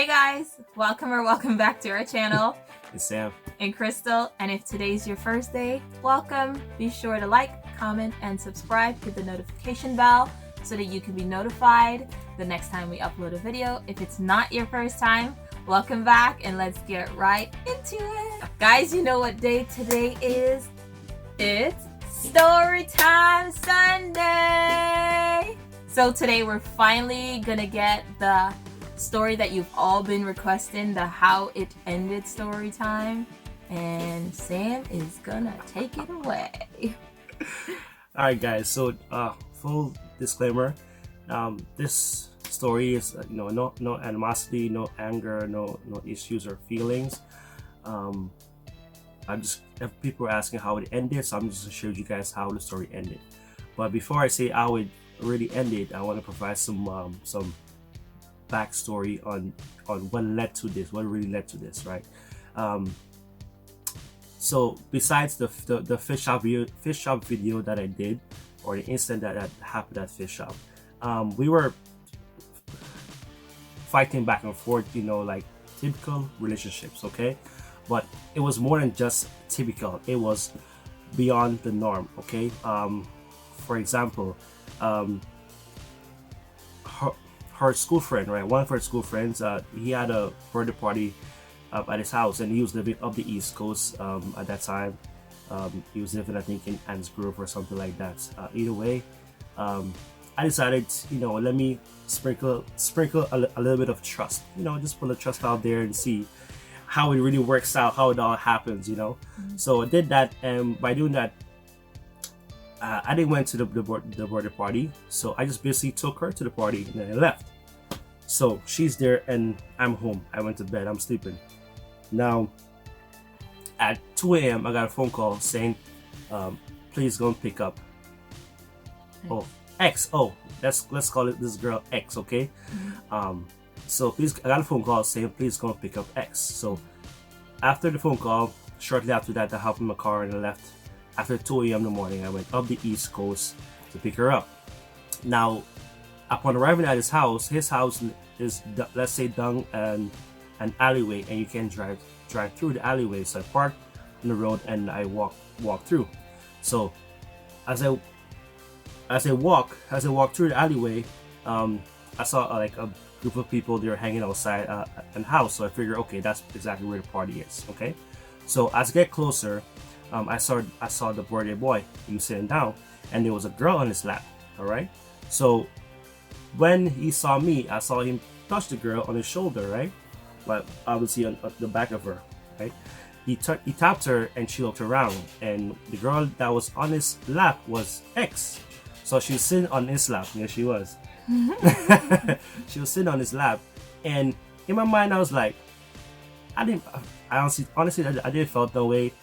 Hey guys, welcome back to our channel. It's Sam and Crystal, and if today's your first day, welcome. Be sure to like, comment, and subscribe. Hit the notification bell so that you can be notified the next time we upload a video. If it's not your first time, welcome back, and let's get right into it. Guys, you know what day today is? It's Storytime Sunday! So today we're finally gonna get the story that you've all been requesting, the How It Ended story time, and Sam is gonna take it away. All right, guys. So, full disclaimer: this story is, no animosity, no anger, no issues or feelings. If people are asking how it ended, so I'm just gonna show you guys how the story ended. But before I say how it really ended, I want to provide some backstory on what led to this, what really led to this, right? So besides the fish shop video that I did, or the incident that happened at fish shop, we were fighting back and forth, like typical relationships, okay? But it was more than just typical. It was beyond the norm, okay? For example, her school friend, right? One of her school friends, he had a birthday party at his house, and he was living up the East Coast at that time. He was living, I think, in Anns Grove or something like that. Either way, I decided, let me sprinkle a little bit of trust. Just put the trust out there and see how it really works out, how it all happens. Mm-hmm. So I did that, and by doing that, I didn't went to the birthday party, so I just basically took her to the party and then I left. So she's there and I'm home. I went to bed. I'm sleeping. Now at 2 a.m. I got a phone call saying, "Please go and pick up." Oh, X. Oh, let's call it this girl X, okay? Mm-hmm. So please, I got a phone call saying, "Please go and pick up X." So after the phone call, shortly after that, I hopped in my car and I left. After 2 a.m. in the morning, I went up the East Coast to pick her up. Now, upon arriving at his house is, let's say, down an alleyway, and you can drive through the alleyway. So I parked on the road and I walk through. So as I walk through the alleyway, I saw like a group of people. They were hanging outside an house. So I figured, okay, that's exactly where the party is. Okay, so as I get closer, I saw the birthday boy. He was sitting down, and there was a girl on his lap. All right. So when he saw me, I saw him touch the girl on his shoulder, right? But obviously on the back of her, right? He tapped her, and she looked around, and the girl that was on his lap was X. So she was sitting on his lap. There she was. She was sitting on his lap, and in my mind, I was like, I honestly, I didn't felt that way.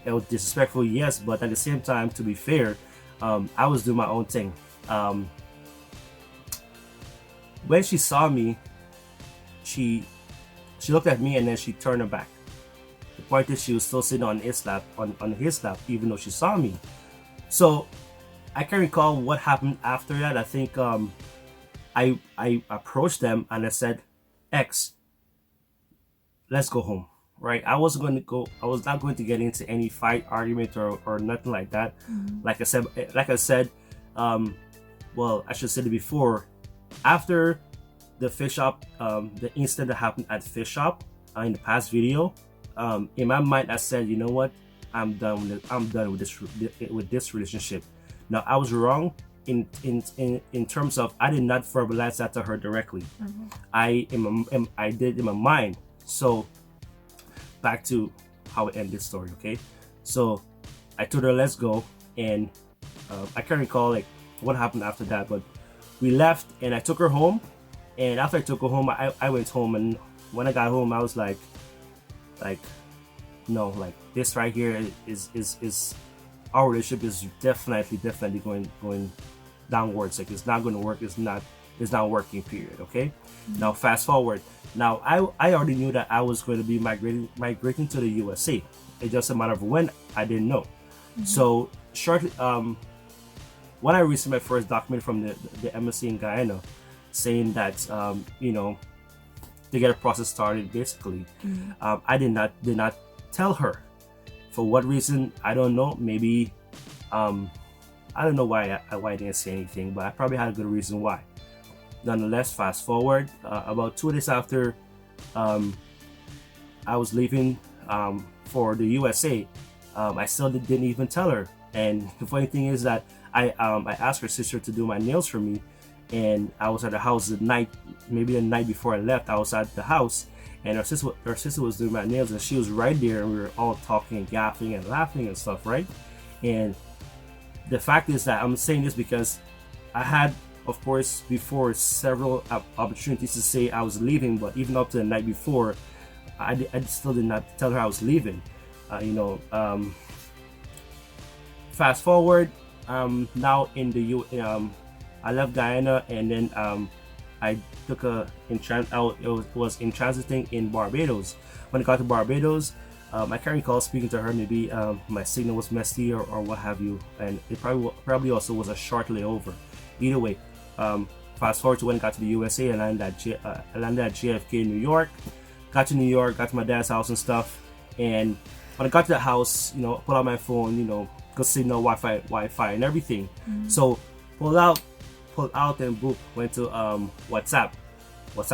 It was disrespectful, yes, but at the same time, to be fair, I was doing my own thing. When she saw me, she looked at me, and then she turned her back. The point is, she was still sitting on his lap, even though she saw me. So I can't recall what happened after that. I think I approached them and I said, "X, let's go home." Right? I was not going to get into any fight, argument, or nothing like that. Mm-hmm. Like I said, well, I should say it before. After the fish shop, the incident that happened at fish shop in the past video, in my mind, I said, you know what? I'm done with this relationship. Now, I was wrong in terms of I did not verbalize that to her directly. Mm-hmm. I did in my mind. So back to how it ended this story, okay? So I told her, let's go, and I can't recall like what happened after that, but we left and I took her home. And after I took her home, I went home, and when I got home, I was like no, like this right here is our relationship is definitely going downwards. Like it's not going to work. It's not working, period. Okay. Mm-hmm. Now fast forward. Now I already knew that I was going to be migrating to the USA. It's just a matter of when. I didn't know. Mm-hmm. So shortly, when I received my first document from the embassy in Guyana, saying that to get a process started. Basically, I did not tell her. For what reason, I don't know. Maybe I don't know why I didn't say anything, but I probably had a good reason why. Nonetheless, fast forward about 2 days after I was leaving for the USA, I still didn't even tell her. And the funny thing is that I asked her sister to do my nails for me, and I was at the house maybe the night before I left. I was at the house, and her sister was doing my nails, and she was right there, and we were all talking and gaffing and laughing and stuff, right? And the fact is that I'm saying this because I had, of course, before several opportunities to say I was leaving, but even up to the night before, I still did not tell her I was leaving. Fast forward, now in the I left Guyana, and then I took it was in transiting in Barbados. When I got to Barbados, I can't recall speaking to her. Maybe my signal was messy or what have you, and it probably also was a short layover. Either way, fast forward to when I got to the USA, I landed at JFK, New York. Got to New York, got to my dad's house and stuff, and when I got to the house, pull out my phone, good signal, Wi-Fi and everything. So pull out and boop, went to WhatsApp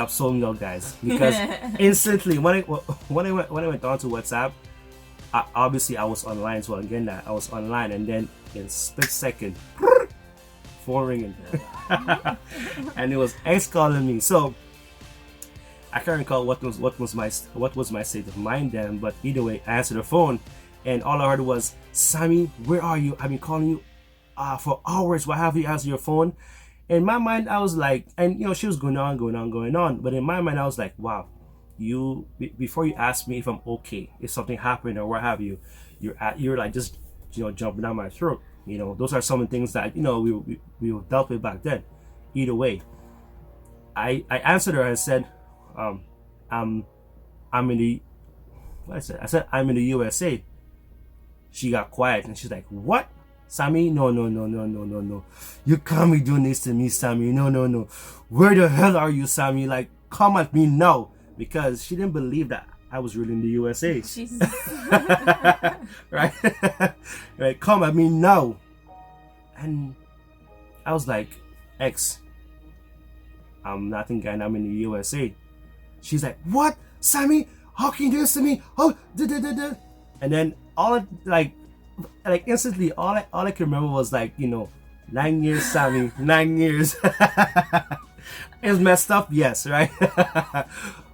sold me out, guys, because instantly when I went on to WhatsApp, obviously I was online. So again, that I was online, and then in split second, phone ringing, and it was X calling me. So I can't recall what was my state of mind then, but either way, I answered the phone, and all I heard was, "Sammy, where are you? I've been calling you for hours. Why have you answered your phone?" In my mind, I was like, and she was going on, but in my mind, I was like, wow, before you ask me if I'm okay, if something happened or what have you, you're like just jumping down my throat. Those are some of the things that we dealt with back then. Either way, I answered her and said, I'm in the what I said I'm in the USA. She got quiet and she's like, "What? Sammy, no. You can't be doing this to me, Sammy. No. Where the hell are you, Sammy? Like, come at me now." Because she didn't believe that I was really in the USA. Jesus. Right? Right, come at me now. And I was like, "X, I'm not in Guyana, I'm in the USA." She's like, "What? Sammy? How can you do this to me? Oh, da." And then instantly, all I can remember was 9 years, Sammy, 9 years. It's messed up, yes, right?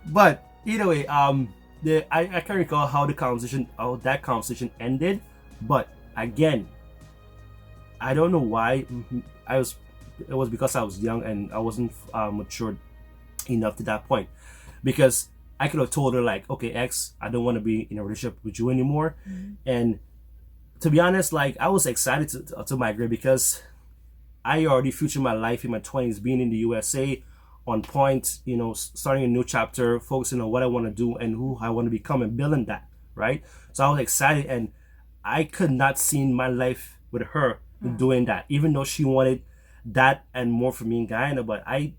But either way, I can't recall how that conversation ended. But again, I don't know why. It was because I was young and I wasn't matured enough to that point. Because I could have told her "Okay, X, I don't want to be in a relationship with you anymore." And to be honest, I was excited to migrate because I already futured my life in my 20s, being in the USA, on point, starting a new chapter, focusing on what I want to do and who I want to become and building that, right? So I was excited, and I could not see my life with her doing that, even though she wanted that and more for me in Guyana, but I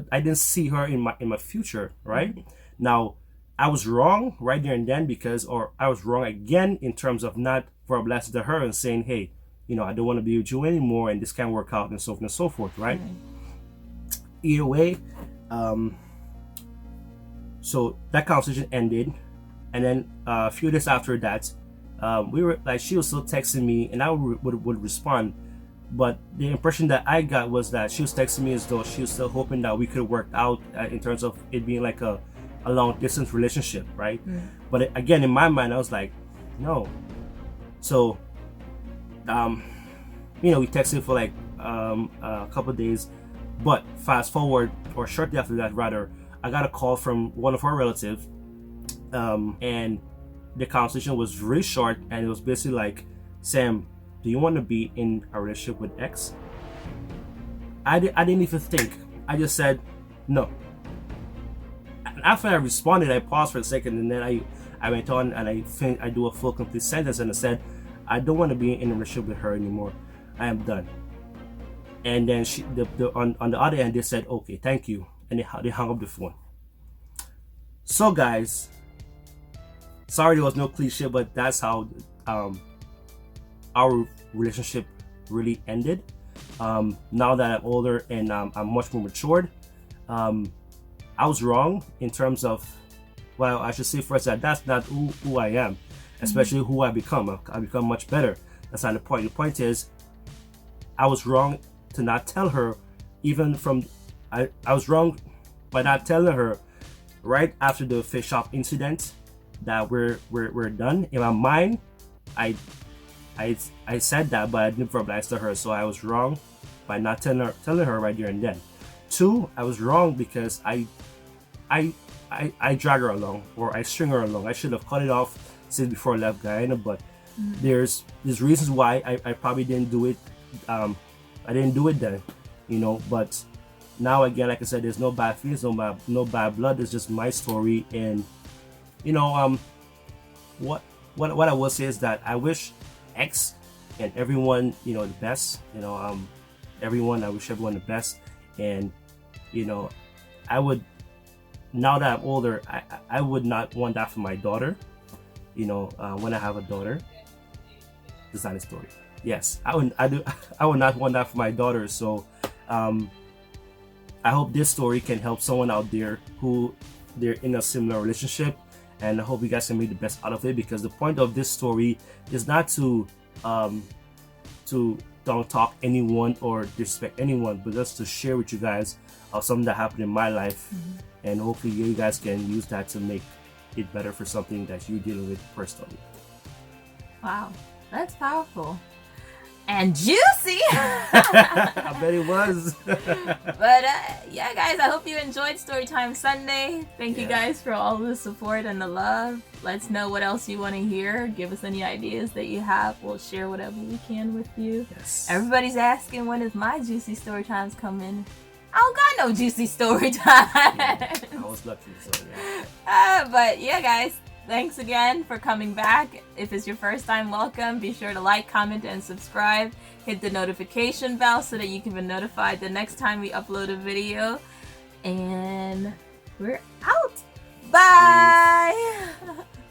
didn't see her in my future, right? Now, I was wrong right there and then or I was wrong again in terms of not verbalizing to her and saying, "Hey, I don't want to be with you anymore, and this can't work out," and so on and so forth, right? Either way, so that conversation ended, and then a few days after that, we were she was still texting me, and I would respond. But the impression that I got was that she was texting me as though she was still hoping that we could work out in terms of it being a long distance relationship, right? But again, in my mind, I was like, no. So, we texted for a couple of days, but fast forward, or shortly after that, rather, I got a call from one of our relatives, and the conversation was really short, and it was basically like, "Sam, do you want to be in a relationship with X?" I didn't even think. I just said no. And after I responded, I paused for a second, and then I went on and I do a full complete sentence, and I said, "I don't want to be in a relationship with her anymore. I am done." And then on the other end, they said, "Okay, thank you," and they hung up the phone. So guys, sorry there was no cliche, but that's how our relationship really ended. Now that I'm older and I'm much more matured, I was wrong in terms of, well, I should say first that that's not who I am, especially who I become. I become much better. That's not the point. The point is, I was wrong to not tell her, even from, I was wrong by not telling her right after the fish shop incident that we're done. In my mind, I said that, but I didn't verbalize to her, so I was wrong by not telling her right there and then. Two, I was wrong because I drag her along, or I string her along. I should have cut it off since before I left Guyana, but there's reasons why I probably didn't do it. I didn't do it then, you know. But now again, like I said, there's no bad feelings, no bad blood. It's just my story, and you know, what I will say is that I wish X and everyone, you know, the best. You know, I wish everyone the best, and you know, I would. Now that I'm older, I would not want that for my daughter. You know, when I have a daughter, this is not a story. Yes, I would not want that for my daughter. So, I hope this story can help someone out there who they're in a similar relationship, and I hope you guys can make the best out of it. Because the point of this story is not to don't talk anyone or disrespect anyone, but just to share with you guys of something that happened in my life, and hopefully you guys can use that to make it better for something that you're dealing with personally. Wow, that's powerful and juicy. I bet it was. But yeah, guys, I hope you enjoyed Storytime Sunday. Thank you guys for all the support and the love. Let's know what else you want to hear. Give us any ideas that you have. We'll share whatever we can with you. Yes. Everybody's asking, when is my juicy story times coming? I don't got no juicy story time. Yeah, I was lucky, so yeah. But yeah, guys, thanks again for coming back. If it's your first time, welcome. Be sure to like, comment, and subscribe. Hit the notification bell so that you can be notified the next time we upload a video. And we're out. Bye.